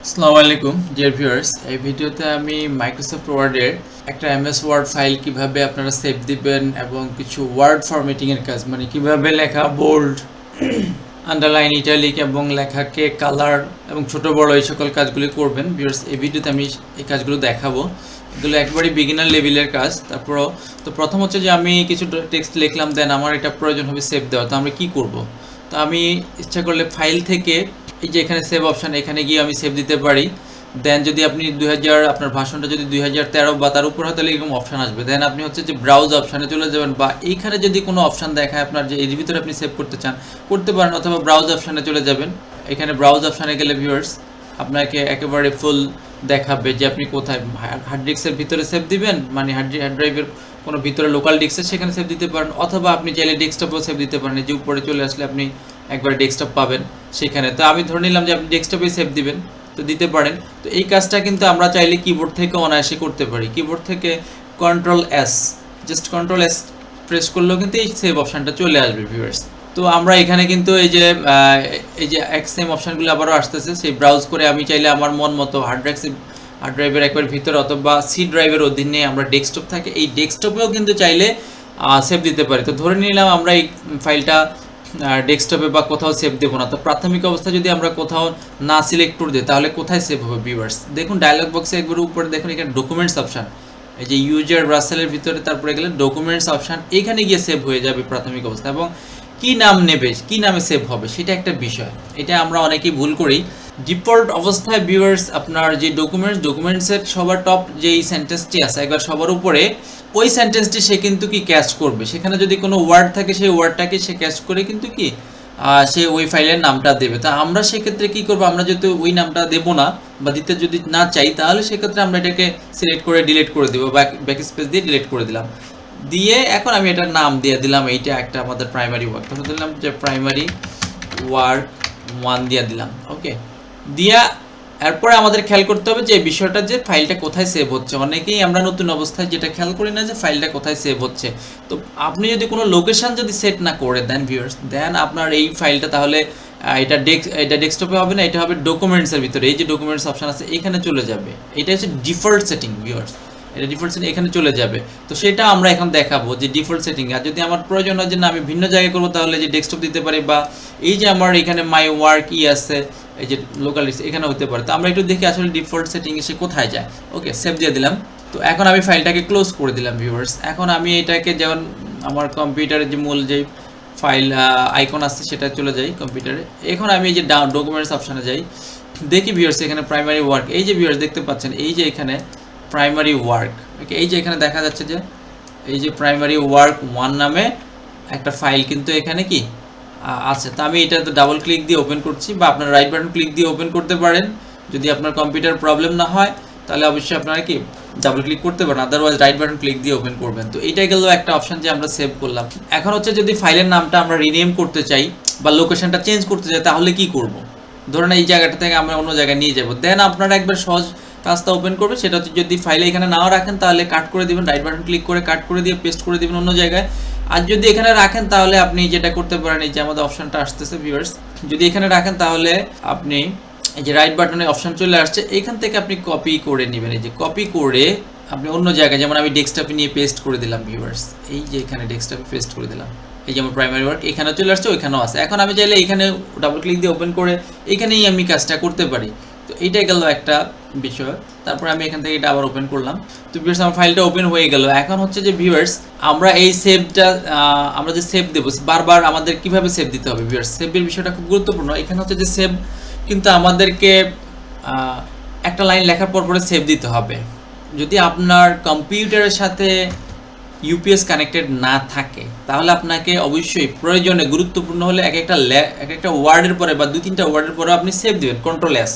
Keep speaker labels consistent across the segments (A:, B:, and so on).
A: আসসালামু আলাইকুম dear viewers, এই ভিডিওতে আমি মাইক্রোসফট ওয়ার্ডের একটা এমএস ওয়ার্ড ফাইল কিভাবে আপনারা সেভ দিবেন এবং কিছু ওয়ার্ড ফরম্যাটিং এর কাজ, মানে কিভাবে লেখা বোল্ড, আন্ডারলাইন, ইটালিক এবং লেখাকে কালার এবং ছোট বড় এই সকল কাজগুলি করবেন। ভিউয়ার্স, এই ভিডিওতে আমি এই কাজগুলো দেখাবো। এগুলো একেবারেই বিগিনার লেভেলের কাজ। তারপরও তো প্রথম হচ্ছে যে আমি কিছু টেক্সট লিখলাম, দেন আমার এটা প্রয়োজন হবে সেভ দেওয়া। তো আমরা কি করব? তো আমি ইচ্ছা করলে ফাইল থেকে এই যে এখানে সেভ অপশান, এখানে গিয়ে আমি সেভ দিতে পারি। দেন যদি আপনি আপনার ভাষণটা যদি 2013 বা তার উপর হয় তাহলে এরকম অপশান আসবে। দেন আপনি হচ্ছে যে ব্রাউজ অপশানে চলে যাবেন, বা এইখানে যদি কোনো অপশান দেখায় আপনার যে এর ভিতরে আপনি সেভ করতে চান করতে পারেন, অথবা ব্রাউজ অপশানে চলে যাবেন। এখানে ব্রাউজ অপশানে গেলে ভিউয়ার্স আপনাকে একেবারে ফুল দেখাবে যে আপনি কোথায় হার্ড ডিস্কের ভিতরে সেভ দিবেন, মানে হার্ড ড্রাইভের কোনো ভিতরে লোকাল ডিস্কে সেখানে সেভ দিতে পারেন, অথবা আপনি চাইলে ডেস্কটপেও সেভ দিতে পারেন। যে উপরে চলে আসলে আপনি একবার ডেস্কটপ পাবেন সেখানে। তো আমি ধরে নিলাম যে আপনি ডেস্কটপে সেভ দিবেন, তো দিতে পারেন। তো এই কাজটা কিন্তু আমরা চাইলে কিবোর্ড থেকে অনায়াসে করতে পারি। কিবোর্ড থেকে কন্ট্রোল-S, জাস্ট কন্ট্রোল-S প্রেস করলেও কিন্তু এই সেভ অপশানটা চলে আসবে ভিউয়ার্স। তো আমরা এখানে কিন্তু এই যে এক্সএম অপশানগুলো আবারও আসতেছে, সেই ব্রাউজ করে আমি চাইলে আমার মন মতো হার্ড ড্রাইভের একবার ভিতরে অথবা সি ড্রাইভের অধীনে আমরা ডেস্কটপ থাকে, এই ডেস্কটপেও কিন্তু চাইলে সেভ দিতে পারি। তো ধরে নিলাম আমরা এই ফাইলটা ডেস্কটপে বা কোথাও সেভ দেবো না। তো প্রাথমিক অবস্থা যদি আমরা কোথাও না সিলেক্ট করে দিই তাহলে কোথায় সেভ হবে ভিউয়ার্স? দেখুন ডায়লগ বক্সে একবার উপরে দেখুন এখানে ডকুমেন্টস অপশান, এই যে ইউজার রাসেলের ভিতরে তারপরে গেলে ডকুমেন্টস অপশান, এখানে গিয়ে সেভ হয়ে যাবে প্রাথমিক অবস্থা। এবং কি নাম নেবে, কি নামে সেভ হবে সেটা একটা বিষয়, এটা আমরা অনেকেই ভুল করি। ডিফল্ট অবস্থায় ভিউয়ার্স আপনার যে ডকুমেন্টসের সবার টপ যেই সেন্টেন্সটি আছে একবার সবার উপরে, ওই সেন্টেন্সটি সে কিন্তু কি ক্যাচ করবে। সেখানে যদি কোনো ওয়ার্ড থাকে সেই ওয়ার্ডটাকে সে ক্যাচ করে কিন্তু কি সে ওই ফাইলের নামটা দেবে। তা আমরা সেক্ষেত্রে কি করব, আমরা যদি ওই নামটা দেব না বা দিতে যদি না চাই তাহলে সেক্ষেত্রে আমরা এটাকে সিলেক্ট করে ডিলিট করে দেবো, ব্যাক স্পেস দিয়ে ডিলিট করে দিলাম। দিয়ে এখন আমি এটার নাম দিয়ে দিলাম, এইটা একটা আমাদের প্রাইমারি ওয়ার্ক, তখন দিলাম যে প্রাইমারি ওয়ার্ক 1 দিয়ে দিলাম। ওকে, দিয়া এরপরে আমাদের খেয়াল করতে হবে যে বিষয়টা যে ফাইলটা কোথায় সেভ হচ্ছে। অনেকেই আমরা নতুন অবস্থায় যেটা খেয়াল করি না যে ফাইলটা কোথায় সেভ হচ্ছে। তো আপনি যদি কোনো লোকেশন যদি সেট না করে দেন ভিউয়ার্স, দেন আপনার এই ফাইলটা তাহলে এটা ডেস্কটপে হবে না, এটা হবে ডকুমেন্টসের ভিতরে। এই যে ডকুমেন্টস অপশন আছে এখানে চলে যাবে, এটা হচ্ছে ডিফল্ট সেটিং ভিউয়ার্স, এটা ডিফল্ট সেটিং এখানে চলে যাবে। তো সেটা আমরা এখন দেখাবো যে ডিফল্ট সেটিং। আর যদি আমার প্রয়োজন হয় যে না আমি ভিন্ন জায়গায় করবো তাহলে যে ডেস্কটপ দিতে পারি, বা এই যে আমার এখানে মাই ওয়ার্ক আছে এই যে লোকাল লিস্ট এখানে হতে পারে। তো আমরা একটু দেখি আসলে ডিফল্ট সেটিং এসে কোথায় যায়। ওকে, সেভ দিয়ে দিলাম। তো এখন আমি ফাইলটাকে ক্লোজ করে দিলাম ভিউয়ার্স। এখন আমি এটাকে যেমন আমার কম্পিউটারের যে মূল যে ফাইল আইকন আছে সেটা চলে যাই কম্পিউটারে। এখন আমি এই যে ডকুমেন্টস অপশানে যাই, দেখি ভিউয়ার্স এখানে প্রাইমারি ওয়ার্ক, এই যে ভিউয়ার্স দেখতে পাচ্ছেন এই যে এখানে প্রাইমারি ওয়ার্ক। ওকে, এই যে এখানে দেখা যাচ্ছে যে এই যে প্রাইমারি ওয়ার্ক 1 নামে একটা ফাইল কিন্তু এখানে কি আছে। তো আমি এটাতে ডাবল ক্লিক দিয়ে ওপেন করছি, বা আপনার রাইট বাটন ক্লিক দিয়ে ওপেন করতে পারেন। যদি আপনার কম্পিউটার প্রবলেম না হয় তাহলে অবশ্যই আপনারা কি ডাবল ক্লিক করতে পারেন, আদারওয়াইজ রাইট বাটন ক্লিক দিয়ে ওপেন করবেন। তো এইটাই গেল একটা অপশন যে আমরা সেভ করলাম। এখন হচ্ছে যদি ফাইলের নামটা আমরা রিনেম করতে চাই বা লোকেশনটা চেঞ্জ করতে চাই তাহলে কি করব? ধরুন এই জায়গাটা থেকে আমরা অন্য জায়গায় নিয়ে যাব, দেন আপনারা একবার সহজ কাজটা ওপেন করবে। সেটা হচ্ছে যদি ফাইলে এখানে নাও রাখেন তাহলে কাট করে দিবেন, রাইট বাটন ক্লিক করে কাট করে দিয়ে পেস্ট করে দিবেন অন্য জায়গায়। আর যদি এখানে রাখেন তাহলে আপনি যেটা করতে পারেন, এই যে আমাদের অপশনটা আসতেছে ভিউয়ার্স, যদি এখানে রাখেন তাহলে আপনি এই যে রাইট বাটনে অপশন চলে আসছে, এখান থেকে আপনি কপি করে নেবেন। এই যে কপি করে আপনি অন্য জায়গায়, যেমন আমি ডেস্কটপে নিয়ে পেস্ট করে দিলাম ভিউয়ার্স, এই যে এখানে ডেস্কটপে পেস্ট করে দিলাম। এই যে আমার প্রাইমারি ওয়ার্ক এখানে চলে আসছে, ওইখানেও আছে। এখন আমি চাইলে এখানে ডাবল ক্লিক দিয়ে ওপেন করে এখানেই আমি কাজটা করতে পারি। তো এইটাই গেল একটা বিষয়। তারপর আমি এখান থেকে এটা আবার ওপেন করলাম। তো ভিউয়ার্স আমার ফাইলটা ওপেন হয়ে গেল। এখন হচ্ছে যে ভিউয়ার্স আমরা এই সেভটা আমরা যে সেভ দেবো বারবার আমাদের কিভাবে সেভ দিতে হবে ভিউয়ার্স, সেভের বিষয়টা খুব গুরুত্বপূর্ণ। এখানে হচ্ছে যে সেভ কিন্তু আমাদেরকে একটা লাইন লেখার পর পরে সেভ দিতে হবে। যদি আপনার কম্পিউটারের সাথে ইউপিএস কানেক্টেড না থাকে তাহলে আপনাকে অবশ্যই প্রয়োজনে গুরুত্বপূর্ণ হলে এক একটা ওয়ার্ডের পরে বা 2-3টা ওয়ার্ডের পরে আপনি সেভ দেবেন কন্ট্রোল-S।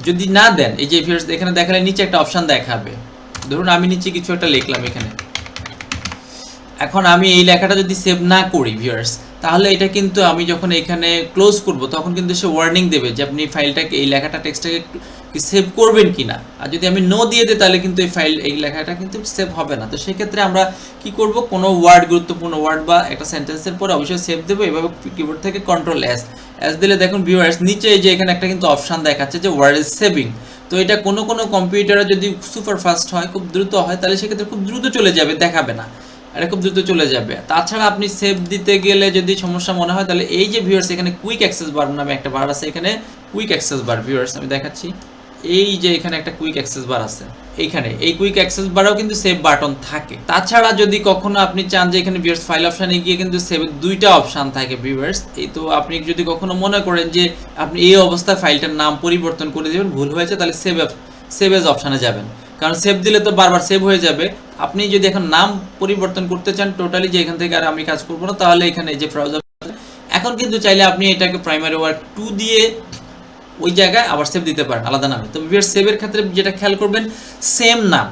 A: যদি না দেন এই যে এখানে দেখালে নিচে একটা অপশান দেখাবে, ধরুন আমি নিচে কিছু একটা লিখলাম এখানে। এখন আমি এই লেখাটা যদি সেভ না করি ভিউয়ার্স তাহলে এটা কিন্তু আমি যখন এখানে ক্লোজ করব তখন কিন্তু সে ওয়ার্নিং দেবে যে আপনি ফাইলটাকে এই লেখাটা টেক্সটটাকে সেভ করবেন কিনা। আর যদি আমি নো দিয়ে দিই তাহলে কিন্তু এই লেখাটা কিন্তু সেভ হবে না। তো সেক্ষেত্রে আমরা কি করব, কোনো ওয়ার্ড, গুরুত্বপূর্ণ ওয়ার্ড বা একটা সেন্টেন্সের পরে অবশ্যই সেভ দেবো। এভাবে কিবোর্ড থেকে কন্ট্রোল এস দিলে দেখুন ভিউয়ার্স নিচে এই যে এখানে একটা কিন্তু অপশান দেখাচ্ছে যে ওয়ার্ড ইজ সেভিং। তো এটা কোনো কম্পিউটারে যদি সুপার ফাস্ট হয়, খুব দ্রুত হয়, তাহলে সেক্ষেত্রে খুব দ্রুত চলে যাবে, দেখাবে না, এটা খুব দ্রুত চলে যাবে। তাছাড়া আপনি সেভ দিতে গেলে যদি সমস্যা মনে হয়, তাহলে এই যে ভিউয়ার্স এখানে কুইক অ্যাক্সেস বার নামে একটা বার আছে, এখানে কুইক অ্যাক্সেস বার ভিউয়ার্স আমি দেখাচ্ছি, এই যে এখানে একটা কুইক অ্যাক্সেস বার আছে, এইখানে এই কুইক অ্যাক্সেস বারেও কিন্তু সেভ বাটন থাকে। তাছাড়া যদি কখনো আপনি চান যে এখানে ভিউয়ার্স ফাইল অপশানে গিয়ে কিন্তু সেভের দুইটা অপশান থাকে ভিউয়ার্স। এই তো আপনি যদি কখনো মনে করেন যে আপনি এই অবস্থায় ফাইলটার নাম পরিবর্তন করে দেবেন, ভুল হয়েছে, তাহলে সেভ এজ অপশানে যাবেন, কারণ সেভ দিলে তো বারবার সেভ হয়ে যাবে। আপনি যদি এখন নাম পরিবর্তন করতে চান টোটালি, যে এখান থেকে আর আমি কাজ করবো না, তাহলে এখানে এই যে ব্রাউজার এখন কিন্তু চাইলে আপনি এটাকে প্রাইমারি ওয়ার্ক 2 দিয়ে ওই জায়গায় আবার সেভ দিতে পারেন আলাদা নামে। তবে ভিউয়ার্স সেভের ক্ষেত্রে যেটা খেয়াল করবেন, সেম নাম,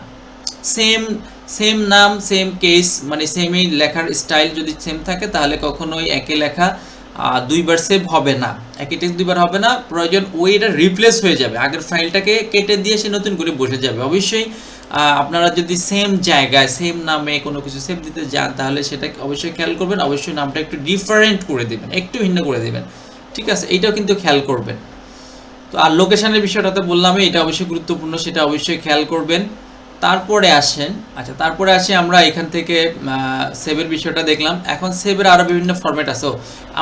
A: সেম কেস, মানে সেমই লেখার স্টাইল যদি সেম থাকে তাহলে কখনোই একই লেখা দুইবার সেভ হবে না, একই টেক্সট দুইবার হবে না। প্রয়োজন ওইটা রিপ্লেস হয়ে যাবে, আগের ফাইলটাকে কেটে দিয়ে সে নতুন করে বসে যাবে। অবশ্যই আপনারা যদি সেম জায়গায় সেম নামে কোনো কিছু সেভ দিতে যান, তাহলে সেটা অবশ্যই খেয়াল করবেন, অবশ্যই নামটা একটু ডিফারেন্ট করে দেবেন, একটু ভিন্ন করে দেবেন, ঠিক আছে, এইটাও কিন্তু খেয়াল করবেন। তো আর লোকেশনের বিষয়টা তো বললামই, এটা অবশ্যই গুরুত্বপূর্ণ, সেটা অবশ্যই খেয়াল করবেন। তারপরে আসেন, আচ্ছা তারপরে আসি আমরা এখান থেকে সেভের বিষয়টা দেখলাম। এখন সেভের আরও বিভিন্ন ফরম্যাট আছে।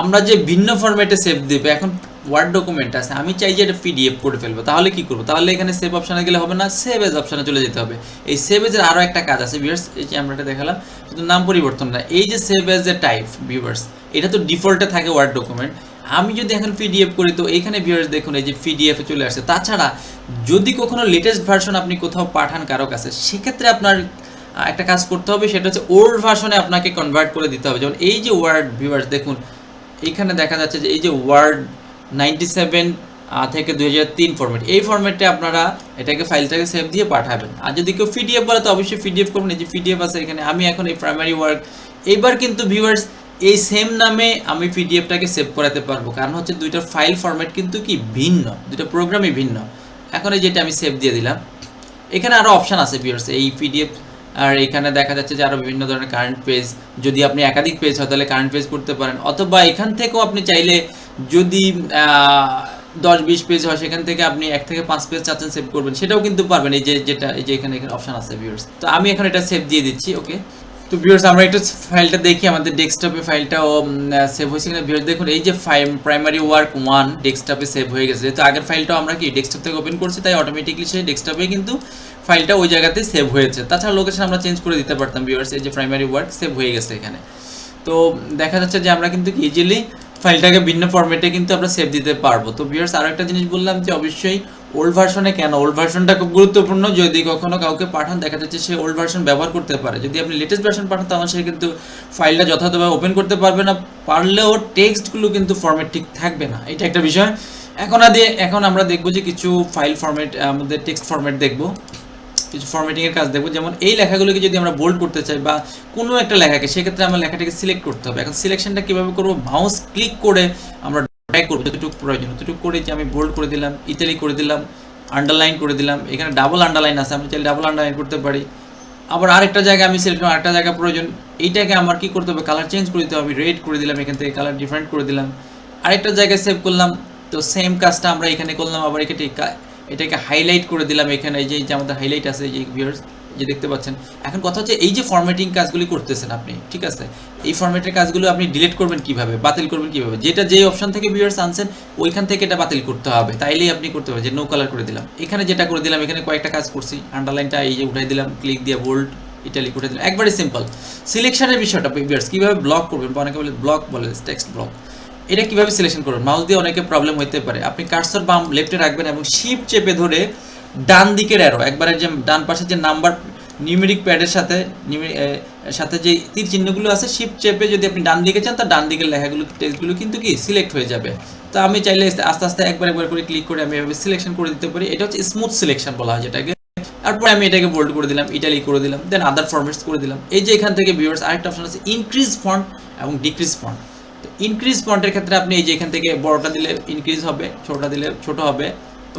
A: আমরা যে ভিন্ন ফরম্যাটে সেভ দেবো, এখন ওয়ার্ড ডকুমেন্ট আছে, আমি চাই যে এটা পিডিএফ করে ফেলবো, তাহলে কি করবো, তাহলে এখানে সেভ অপশানে গেলে হবে না, সেভ এজ অপশানে চলে যেতে হবে। এই সেভ এজের আরও একটা কাজ আছে ভিউয়ার্স, এই যে আমরা এটা দেখালাম, শুধু নাম পরিবর্তন না, এই যে save as a type viewers, এটা তো ডিফল্টে থাকে ওয়ার্ড ডকুমেন্ট। আমি যদি এখন পিডিএফ করি তো এখানে ভিউয়ার্স দেখুন এই যে পিডিএফে চলে আসছে। তাছাড়া যদি কখনো লেটেস্ট ভার্সন আপনি কোথাও পাঠান কারো কাছে, সেক্ষেত্রে আপনার একটা কাজ করতে হবে, সেটা হচ্ছে ওল্ড ভার্সনে আপনাকে কনভার্ট করে দিতে হবে। যেমন এই যে ওয়ার্ড ভিউয়ার্স দেখুন এখানে দেখা যাচ্ছে যে এই যে ওয়ার্ড 97 থেকে 2003 ফরম্যাট, এই ফরম্যাটে আপনারা এটাকে ফাইলটাকে সেভ দিয়ে পাঠাবেন। আর যদি কেউ পিডিএফ বলে তো অবশ্যই পিডিএফ করবেন, এই যে পিডিএফ আছে এখানে। আমি এখন এই প্রাইমারি ওয়ার্ক, এইবার কিন্তু ভিউয়ার্স এই সেম নামে আমি পিডিএফটাকে সেভ করাতে পারবো, কারণ হচ্ছে দুইটা ফাইল ফরম্যাট কিন্তু কি ভিন্ন, দুটো প্রোগ্রামই ভিন্ন। এখন এই যেটা আমি সেভ দিয়ে দিলাম, এখানে আরও অপশান আছে ভিউয়ার্স এই পিডিএফ, আর এখানে দেখা যাচ্ছে যে আরও বিভিন্ন ধরনের কারেন্ট পেজ, যদি আপনি একাধিক পেজ হয় তাহলে কারেন্ট পেজ করতে পারেন, অথবা এখান থেকেও আপনি চাইলে যদি 10-20 পেজ হয় সেখান থেকে আপনি 1 থেকে 5 পেজ চাচ্ছেন সেভ করবেন, সেটাও কিন্তু পারবেন। এই যে যেটা এই যে এখানে অপশান আছে ভিউয়ার্স, তো আমি এখন এটা সেভ দিয়ে দিচ্ছি। ওকে, তো ভিউয়ার্স আমরা একটু ফাইলটা দেখি, আমাদের ডেস্কটপে ফাইলটাও সেভ হয়েছে কিনা। ভিউয়ার্স দেখুন এই যে প্রাইমারি ওয়ার্ক 1 ডেস্কটপে সেভ হয়ে গেছে, যেহেতু আগের ফাইলটাও আমরা কি ডেস্কটপ থেকে ওপেন করছি, তাই অটোমেটিকলি সেই ডেস্কটপে কিন্তু ফাইলটা ওই জায়গাতে সেভ হয়েছে। তাছাড়া লোকেশন আমরা চেঞ্জ করে দিতে পারতাম ভিউয়ার্স, এই যে প্রাইমারি ওয়ার্ক সেভ হয়ে গেছে এখানে। তো দেখা যাচ্ছে যে আমরা কিন্তু ইজিলি ফাইলটাকে ভিন্ন ফরম্যাটে কিন্তু আমরা সেভ দিতে পারবো। তো ভিউয়ার্স আরও একটা জিনিস বললাম যে অবশ্যই ওল্ড ভার্সনে, কেন ওল্ড ভার্সনটা খুব গুরুত্বপূর্ণ, যদি কখনো কাউকে পাঠান দেখা যাচ্ছে সে ওল্ড ভার্সন ব্যবহার করতে পারে। যদি আপনি লেটেস্ট ভার্সন পাঠান তাহলে সে কিন্তু ফাইলটা যথাযথভাবে ওপেন করতে পারবে না, পারলেও টেক্সটগুলো কিন্তু ফরম্যাট ঠিক থাকবে না, এটা একটা বিষয়। এখন আমরা দেখবো যে কিছু ফাইল ফরম্যাট, আমাদের টেক্সট ফরম্যাট দেখবো, কিছু ফরম্যাটিংয়ের কাজ দেখবো। যেমন এই লেখাগুলোকে যদি আমরা বোল্ড করতে চাই বা কোনো একটা লেখাকে, সেক্ষেত্রে আমরা লেখাটাকে সিলেক্ট করতে হবে। এখন সিলেকশনটা কীভাবে করবো, মাউস ক্লিক করে আমরা ড্র্যাগ করবো, যতটুকু প্রয়োজন ততটুকু করে যে আমি বোল্ড করে দিলাম, ইটালিক করে দিলাম, আন্ডারলাইন করে দিলাম। এখানে ডাবল আন্ডারলাইন আছে, আমি চাইলে ডাবল আন্ডারলাইন করতে পারি। আবার আরেকটা জায়গায় আমি সিলেক্ট করলাম, আরেকটা জায়গা প্রয়োজন, এইটাকে আমার কি করতে হবে, কালার চেঞ্জ করে দিতে হবে। আমি রেড করে দিলাম, এখান থেকে কালার ডিফারেন্ট করে দিলাম, আরেকটা জায়গায় সেভ করলাম। তো সেম কাজটা আমরা এখানে করলাম, আবার এটাকে হাইলাইট করে দিলাম। এখানে এই যে আমাদের হাইলাইট আছে, এই যে ভিউয়ার্স যে দেখতে পাচ্ছেন। এখন কথা হচ্ছে এই যে ফরম্যাটিং কাজগুলি করতেছেন আপনি, ঠিক আছে, এই ফরম্যাটের কাজগুলো আপনি ডিলিট করবেন কিভাবে, বাতিল করবেন কিভাবে, যেটা যেই অপশন থেকে ভিউয়ার্স আনছেন ওইখান থেকে এটা বাতিল করতে হবে। তাইলেই আপনি করতে পারবেন। যে নো কালার করে দিলাম, এখানে যেটা করে দিলাম, এখানে কয়েকটা কাজ করছি, আন্ডারলাইনটা এই যে উঠাই দিলাম, ক্লিক দিয়ে বোল্ড ইটালিক উঠাই দিলাম, একবারে সিম্পল। সিলেকশনের বিষয়টা ভিউয়ার্স কীভাবে ব্লক করবেন, অনেকে বলে ব্লক বলে টেক্সট ব্লক, এটা কিভাবে সিলেকশন করবেন, মাউস দিয়ে অনেকে প্রবলেম হতে পারে। আপনি কার্সর বাম লেফটে রাখবেন এবং শিফট চেপে ধরে ডান দিকের অ্যারো, একবারে যে ডান পাশে যে নাম্বার নিউমেরিক প্যাডের সাথে যে তীর চিহ্নগুলো আছে, শিফট চেপে যদি আপনি ডান দিকে চান, তার ডান দিকের লেখাগুলো টেক্সটগুলো কিন্তু কি সিলেক্ট হয়ে যাবে। তো আমি চাইলে আস্তে আস্তে একবার করে ক্লিক করে আমি এভাবে সিলেকশন করে দিতে পারি। এটা হচ্ছে স্মুথ সিলেকশন বলা হয় যেটাকে। তারপরে আমি এটাকে বোল্ড করে দিলাম, ইটালিক করে দিলাম, দেন আদার ফরম্যাটস করে দিলাম। এই যে এখান থেকে ভিউয়ার্স আরেকটা অপশন আছে ইনক্রিজ ফন্ট এবং ডিক্রিজ ফন্ট। তো ইনক্রিজ ফন্টের ক্ষেত্রে আপনি এই যে এখান থেকে বড়টা দিলে ইনক্রিজ হবে, ছোটটা দিলে ছোট হবে।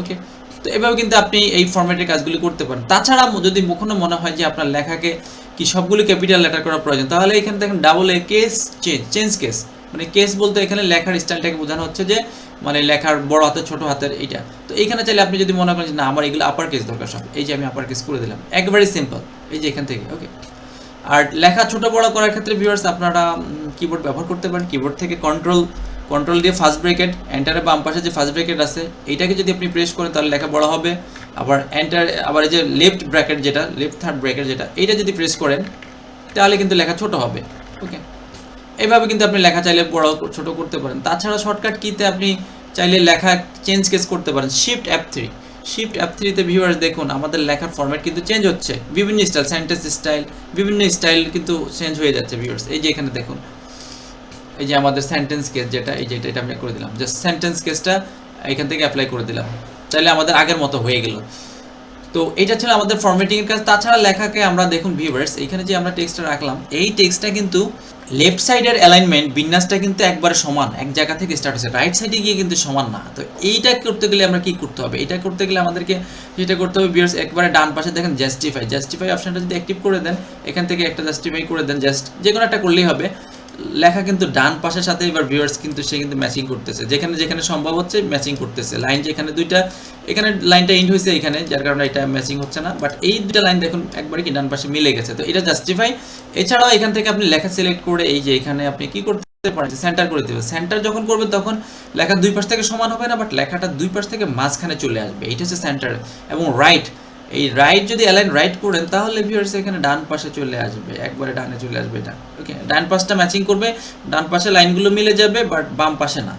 A: ওকে, তো এভাবে কিন্তু আপনি এই ফরম্যাটের কাজগুলি করতে পারেন। তাছাড়া যদি কখনো মনে হয় যে আপনার লেখাকে কি সবগুলো ক্যাপিটাল লেটার করা প্রয়োজন, তাহলে এখানে দেখেন double A case change case, মানে কেস বলতে এখানে লেখার স্টাইলটাকে বোঝানো হচ্ছে যে মানে লেখার বড় হাতের ছোট হাতের এইটা। তো এইখানে চাইলে আপনি যদি মনে করেন যে না আমার এগুলো আপার কেস দরকার সব, এই যে আমি আপার কেস করে দিলাম, একবারে সিম্পল এই যে এখান থেকে। ওকে, আর লেখা ছোট বড় করার ক্ষেত্রে ভিউয়ার্স আপনারা কিবোর্ড ব্যবহার করতে পারেন। কিবোর্ড থেকে কন্ট্রোল দিয়ে ফার্স্ট ব্র্যাকেট, এন্টারের বাম পাশে যে ফার্স্ট ব্র্যাকেট আছে এইটাকে যদি আপনি প্রেস করেন তাহলে লেখা বড় হবে। আবার এন্টার, আবার এই যে লেফট ব্র্যাকেট যেটা, লেফট থার্ড ব্র্যাকেট যেটা, এইটা যদি প্রেস করেন তাহলে কিন্তু লেখা ছোট হবে। ওকে, এইভাবে কিন্তু আপনি লেখা চাইলে বড় ছোট করতে পারেন। তাছাড়া শর্টকাট কিতে আপনি চাইলে লেখা চেঞ্জ কেস করতে পারেন, শিফট F3 তে ভিউয়ার্স দেখুন আমাদের লেখার ফরম্যাট কিন্তু চেঞ্জ হচ্ছে, বিভিন্ন স্টাইল, সেন্টেন্স স্টাইল, বিভিন্ন স্টাইল কিন্তু চেঞ্জ হয়ে যাচ্ছে ভিউয়ার্স। এই যে এখানে দেখুন, এই যে আমাদের সেন্টেন্স কেস যেটা, এই যে এটা আমি করে দিলাম, জাস্ট সেন্টেন্স কেসটা এখান থেকে অ্যাপ্লাই করে দিলাম, তাহলে আমাদের আগের মতো হয়ে গেল। তো এটা ছিল আমাদের ফরম্যাটিং এর কাজ। তাছাড়া লেখাকে আমরা দেখুন ভিউয়ার্স, এখানে যে আমরা টেক্সটটা রাখলাম, এই টেক্সটটা কিন্তু লেফট সাইডের অ্যালাইনমেন্ট বিন্যাসটা কিন্তু একবারে সমান, এক জায়গা থেকে স্টার্ট হচ্ছে, রাইট সাইডে গিয়ে কিন্তু সমান না। তো এইটা করতে গেলে আমরা কি করতে হবে, এটা করতে গেলে আমাদেরকে যেটা করতে হবে ভিউয়ার্স, একবারে ডান পাশে দেখেন জাস্টিফাই অপশনটা যদি অ্যাক্টিভ করে দেন, এখান থেকে একটা জাস্টিফাই করে দেন, জাস্ট যে কোনো একটা করলেই হবে। লেখা কিন্তু ডান পাশের সাথে এবার ভিউয়ার্স কিন্তু সে কিন্তু ম্যাচিং করতেছে, যেখানে যেখানে সম্ভব হচ্ছে ম্যাচিং করতেছে। লাইন যেখানে দুইটা, এখানে লাইনটা এন্ড হয়েছে এখানে, যার কারণে এটা ম্যাচিং হচ্ছে না, বাট এই দুইটা লাইন দেখুন একবারে কি ডান পাশে মিলে গেছে, তো এটা জাস্টিফাই। এছাড়াও এখান থেকে আপনি লেখা সিলেক্ট করে এই যে এখানে আপনি কি করতে পারেন, সেন্টার করে দেবেন। সেন্টার যখন করবেন তখন লেখা দুই পাশ থেকে সমান হবে না, বাট লেখাটা দুই পাশ থেকে মাঝখানে চলে আসবে, এইটা হচ্ছে সেন্টার। এবং রাইট, এই রাইট যদি অ্যালাইন রাইট করেন তাহলে ভিউয়ার্স এখানে ডান পাশে চলে আসবে, একবারে ডানে চলে আসবে এটা। ওকে, ডান পাশটা ম্যাচিং করবে, ডান পাশে লাইনগুলো মিলে যাবে, বাট বাম পাশে না,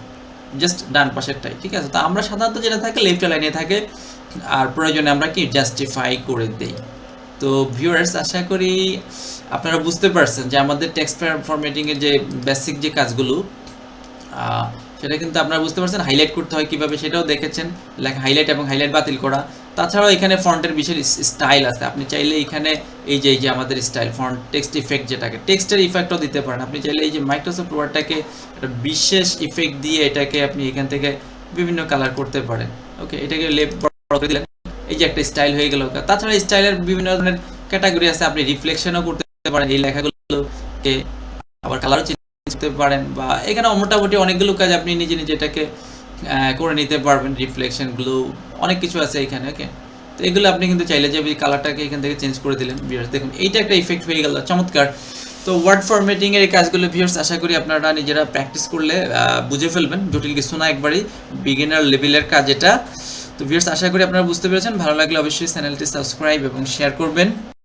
A: জাস্ট ডান পাশেরটাই। ঠিক আছে, তো আমরা সাধারণত যেটা থাকে লেফট লাইনে থাকে, আর প্রয়োজনে আমরা কি জাস্টিফাই করে দেই। তো ভিউয়ার্স আশা করি আপনারা বুঝতে পারছেন যে আমাদের টেক্সট ফরম্যাটিং এর যে বেসিক যে কাজগুলো সেটা কিন্তু আপনারা বুঝতে পারছেন। হাইলাইট করতে হয় কিভাবে সেটাও দেখেছেন, লেখা হাইলাইট এবং হাইলাইট বাতিল করা। তাছাড়াও এখানে ফন্টের বিশেষ স্টাইল আছে, আপনি চাইলে এখানে এই যে আমাদের স্টাইল ফন্ট টেক্সট ইফেক্ট, যেটাকে টেক্সটের ইফেক্টও দিতে পারেন। আপনি চাইলে এই যে মাইক্রোসফট ওয়ার্ডটাকে একটা বিশেষ ইফেক্ট দিয়ে এটাকে আপনি এখান থেকে বিভিন্ন কালার করতে পারেন। ওকে, এটাকে লেফট বড় করে দিলেন, এই যে একটা স্টাইল হয়ে গেল। তাছাড়া স্টাইলের বিভিন্ন ধরনের ক্যাটাগরি আছে, আপনি রিফ্লেকশনও করতে পারেন এই লেখাগুলোকে, আবার কালারও চেঞ্জ করতে পারেন, বা এখানে মোটামুটি অনেকগুলো কাজ আপনি নিজে এটাকে করে নিতে পারবেন। রিফ্লেকশন গ্লো অনেক কিছু আছে এখানে। ওকে, তো এগুলো আপনি কিন্তু চাইলে যে কালারটাকে এখান থেকে চেঞ্জ করে দিলেন। ভিউয়ার্স দেখুন এইটা একটা ইফেক্ট হয়ে গেল, চমৎকার। তো ওয়ার্ড ফরম্যাটিং এর এই কাজগুলো ভিউয়ার্স আশা করি আপনারা নিজেরা প্র্যাকটিস করলে বুঝে ফেলবেন, জটিল কিছু না, একবারই বিগিনার লেভেলের কাজ এটা। তো ভিউয়ার্স আশা করি আপনারা বুঝতে পেরেছেন। ভালো লাগলে অবশ্যই চ্যানেলটি সাবস্ক্রাইব এবং শেয়ার করবেন।